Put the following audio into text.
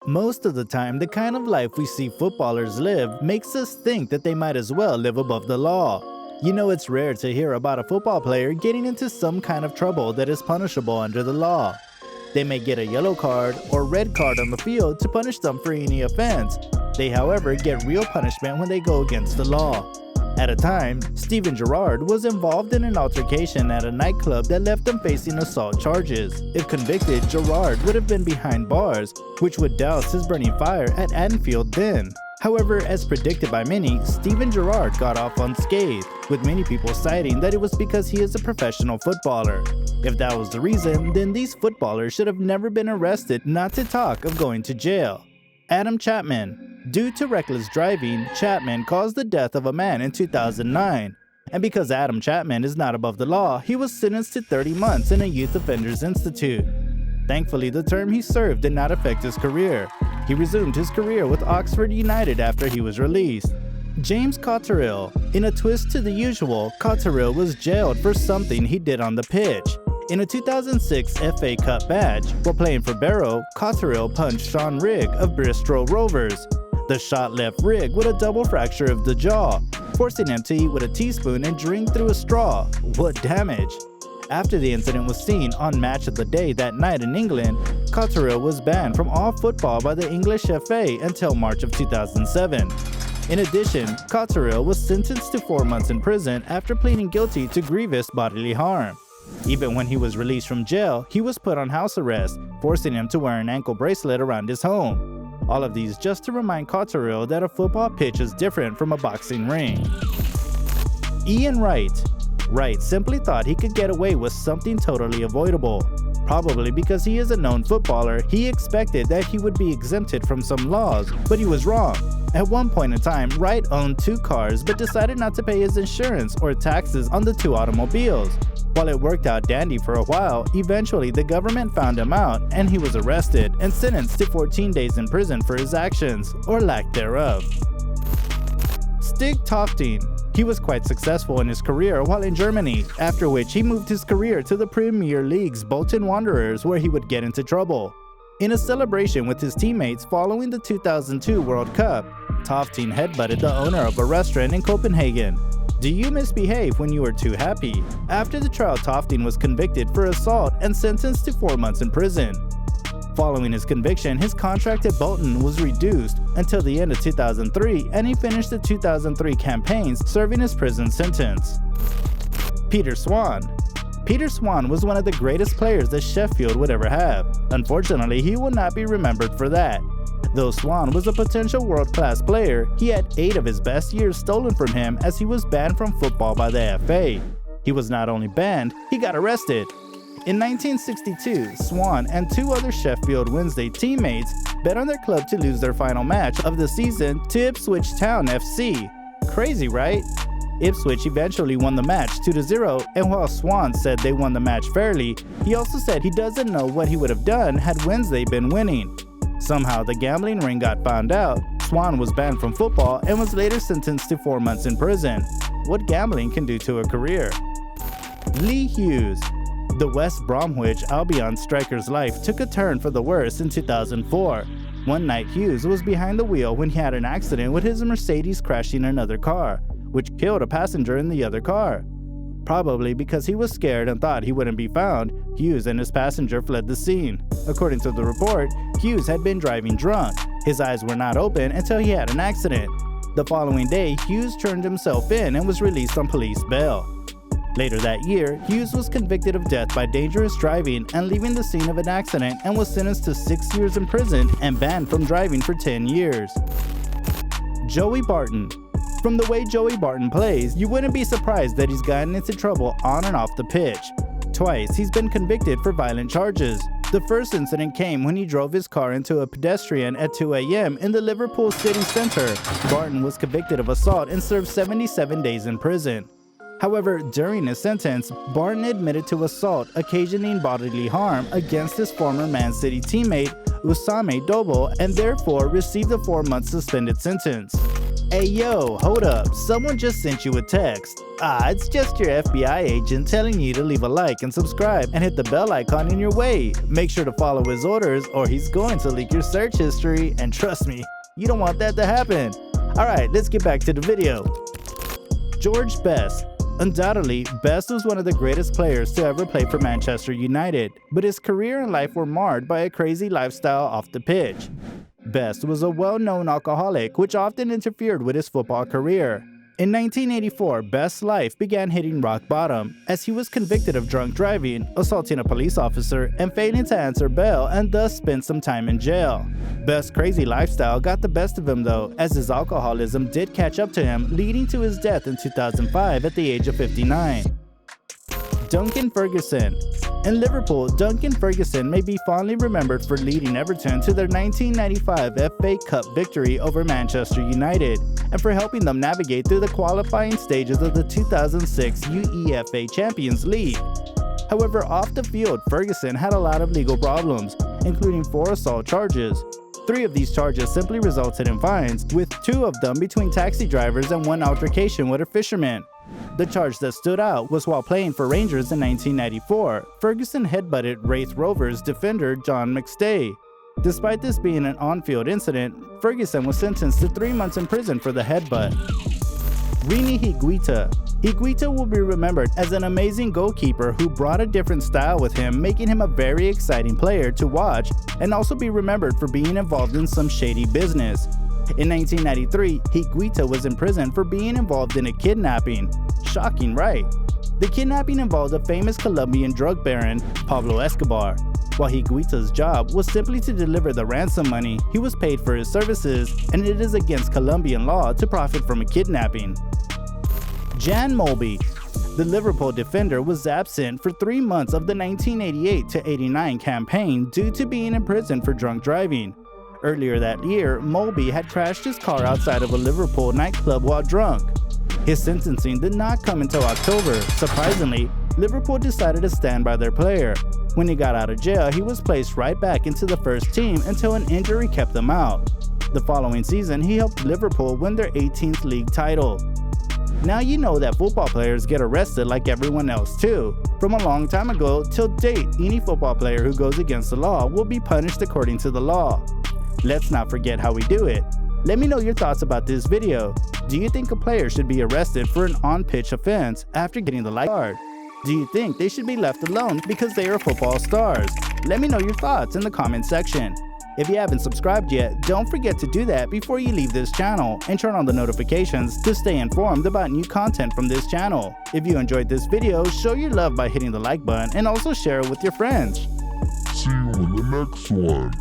Most of the time, the kind of life we see footballers live makes us think that they might as well live above the law. You know, it's rare to hear about a football player getting into some kind of trouble that is punishable under the law. They may get a yellow card or red card on the field to punish them for any offense. They, however, get real punishment when they go against the law. At a time, Steven Gerrard was involved in an altercation at a nightclub that left him facing assault charges. If convicted, Gerrard would have been behind bars, which would douse his burning fire at Anfield then. However, as predicted by many, Steven Gerrard got off unscathed, with many people citing that it was because he is a professional footballer. If that was the reason, then these footballers should have never been arrested, not to talk of going to jail. Adam Chapman. Due to reckless driving, Chapman caused the death of a man in 2009. And because Adam Chapman is not above the law, he was sentenced to 30 months in a youth offenders institute. Thankfully, the term he served did not affect his career. He resumed his career with Oxford United after he was released. James Cotterill. In a twist to the usual, Cotterill was jailed for something he did on the pitch. In a 2006 FA Cup match, while playing for Barrow, Cotterill punched Sean Rigg of Bristol Rovers. The shot left Rigg with a double fracture of the jaw, forcing him to eat with a teaspoon and drink through a straw. What damage! After the incident was seen on Match of the Day that night in England, Cotterill was banned from all football by the English FA until March of 2007. In addition, Cotterill was sentenced to 4 months in prison after pleading guilty to grievous bodily harm. Even when he was released from jail, he was put on house arrest, forcing him to wear an ankle bracelet around his home. All of these just to remind Cotterill that a football pitch is different from a boxing ring. Ian Wright. Wright simply thought he could get away with something totally avoidable. Probably because he is a known footballer, he expected that he would be exempted from some laws, but he was wrong. At one point in time, Wright owned 2 cars but decided not to pay his insurance or taxes on the 2 automobiles. While it worked out dandy for a while, eventually the government found him out and he was arrested and sentenced to 14 days in prison for his actions, or lack thereof. Stig Tofting. He was quite successful in his career while in Germany, after which he moved his career to the Premier League's Bolton Wanderers, where he would get into trouble. In a celebration with his teammates following the 2002 World Cup, Tofting headbutted the owner of a restaurant in Copenhagen. Do you misbehave when you are too happy? After the trial, Tofting was convicted for assault and sentenced to 4 months in prison. Following his conviction, his contract at Bolton was reduced until the end of 2003, and he finished the 2003 campaigns serving his prison sentence. Peter Swan. Peter Swan was one of the greatest players that Sheffield would ever have. Unfortunately, he will not be remembered for that. Though Swan was a potential world-class player, he had 8 of his best years stolen from him as he was banned from football by the FA. He was not only banned, he got arrested. In 1962, Swan and 2 other Sheffield Wednesday teammates bet on their club to lose their final match of the season to Ipswich Town FC. Crazy, right? Ipswich eventually won the match 2-0, and while Swan said they won the match fairly, he also said he doesn't know what he would have done had Wednesday been winning. Somehow the gambling ring got found out, Swan was banned from football and was later sentenced to 4 months in prison. What gambling can do to a career. Lee Hughes. The West Bromwich Albion striker's life took a turn for the worse in 2004. One night Hughes was behind the wheel when he had an accident with his Mercedes crashing another car, which killed a passenger in the other car. Probably because he was scared and thought he wouldn't be found, Hughes and his passenger fled the scene. According to the report, Hughes had been driving drunk. His eyes were not open until he had an accident. The following day, Hughes turned himself in and was released on police bail. Later that year, Hughes was convicted of death by dangerous driving and leaving the scene of an accident and was sentenced to 6 years in prison and banned from driving for 10 years. Joey Barton. From the way Joey Barton plays, you wouldn't be surprised that he's gotten into trouble on and off the pitch. Twice, he's been convicted for violent charges. The first incident came when he drove his car into a pedestrian at 2 a.m. in the Liverpool city centre. Barton was convicted of assault and served 77 days in prison. However, during his sentence, Barton admitted to assault occasioning bodily harm against his former Man City teammate Usame Dobo and therefore received a 4-month suspended sentence. Hey yo, hold up, someone just sent you a text. It's just your FBI agent telling you to leave a like and subscribe and hit the bell icon in your way. Make sure to follow his orders or he's going to leak your search history, and trust me, you don't want that to happen. Alright, let's get back to the video. George Best. Undoubtedly, Best was one of the greatest players to ever play for Manchester United, but his career and life were marred by a crazy lifestyle off the pitch. Best was a well-known alcoholic, which often interfered with his football career. In 1984, Best's life began hitting rock bottom, as he was convicted of drunk driving, assaulting a police officer, and failing to answer bail, and thus spent some time in jail. Best's crazy lifestyle got the best of him though, as his alcoholism did catch up to him, leading to his death in 2005 at the age of 59. Duncan Ferguson. In Liverpool, Duncan Ferguson may be fondly remembered for leading Everton to their 1995 FA Cup victory over Manchester United, and for helping them navigate through the qualifying stages of the 2006 UEFA Champions League. However, off the field, Ferguson had a lot of legal problems, including 4 assault charges. 3 of these charges simply resulted in fines, with 2 of them between taxi drivers and 1 altercation with a fisherman. The charge that stood out was while playing for Rangers in 1994, Ferguson headbutted Raith Rovers defender John McStay. Despite this being an on-field incident, Ferguson was sentenced to 3 months in prison for the headbutt. Rene Higuita. Higuita will be remembered as an amazing goalkeeper who brought a different style with him, making him a very exciting player to watch, and also be remembered for being involved in some shady business. In 1993, Higuita was imprisoned for being involved in a kidnapping. Shocking, right? The kidnapping involved a famous Colombian drug baron, Pablo Escobar. While Higuita's job was simply to deliver the ransom money, he was paid for his services, and it is against Colombian law to profit from a kidnapping. Jan Molby. The Liverpool defender was absent for 3 months of the 1988-89 campaign due to being in prison for drunk driving. Earlier that year, Molby had crashed his car outside of a Liverpool nightclub while drunk. His sentencing did not come until October. Surprisingly, Liverpool decided to stand by their player. When he got out of jail, he was placed right back into the first team until an injury kept him out. The following season, he helped Liverpool win their 18th league title. Now you know that football players get arrested like everyone else too. From a long time ago till date, any football player who goes against the law will be punished according to the law. Let's not forget how we do it. Let me know your thoughts about this video. Do you think a player should be arrested for an on-pitch offense after getting the light card? Do you think they should be left alone because they are football stars? Let me know your thoughts in the comment section. If you haven't subscribed yet, don't forget to do that before you leave this channel, and turn on the notifications to stay informed about new content from this channel. If you enjoyed this video, show your love by hitting the like button and also share it with your friends. See you in the next one.